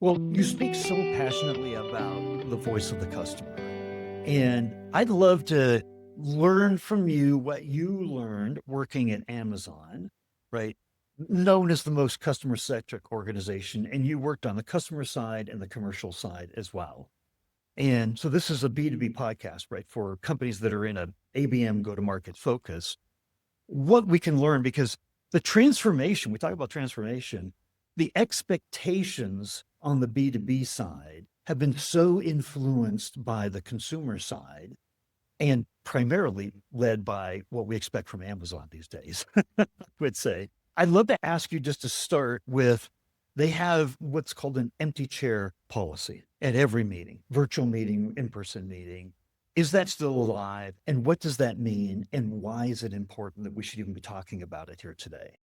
Well, you speak so passionately about the voice of the customer. And I'd love to learn from you what you learned working at Amazon, right? Known as the most customer centric organization. And you worked on the customer side and the commercial side as well. And so this is a B2B podcast, right? For companies that are in a ABM go to market focus. What we can learn because the transformation, we talk about transformation, the expectations on the B2B side have been so influenced by the consumer side and primarily led by what we expect from Amazon these days, I would say. I'd love to ask you just to start with they have what's called an empty chair policy at every meeting, virtual meeting, in person meeting. Is that still alive? And what does that mean? And why is it important that we should even be talking about it here today?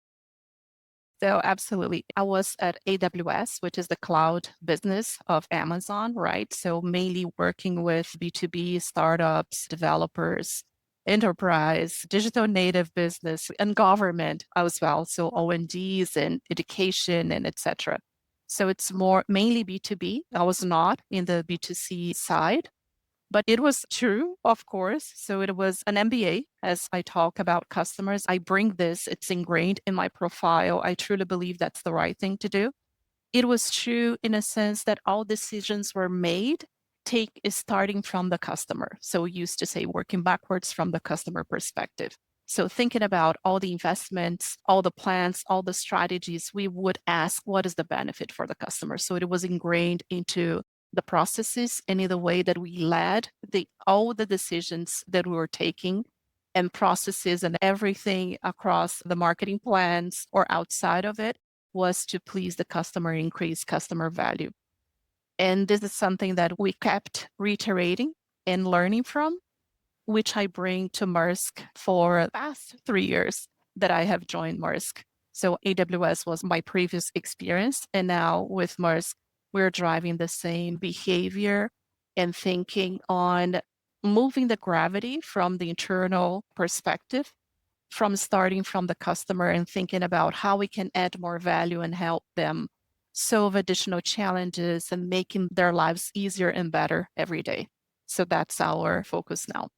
So absolutely. I was at AWS, which is the cloud business of Amazon, right? So mainly working with B2B startups, developers, enterprise, digital native business, and government as well. So O&Ds and education and etc. So it's more mainly B2B. I was not in the B2C side. But it was true, of course. So it was an MBA. As I talk about customers, I bring this, it's ingrained in my profile. I truly believe that's the right thing to do. It was true in a sense that all decisions were made take is starting from the customer. So we used to say working backwards from the customer perspective. So thinking about all the investments, all the plans, all the strategies, we would ask what is the benefit for the customer. So it was ingrained into the processes and in the way that we led all the decisions that we were taking and processes and everything across the marketing plans or outside of it was to please the customer, increase customer value. And this is something that we kept reiterating and learning from, which I bring to Maersk for the past 3 years that I have joined Maersk. So AWS was my previous experience. And now with Maersk, we're driving the same behavior and thinking on moving the gravity from the internal perspective, from starting from the customer and thinking about how we can add more value and help them solve additional challenges and making their lives easier and better every day. So that's our focus now.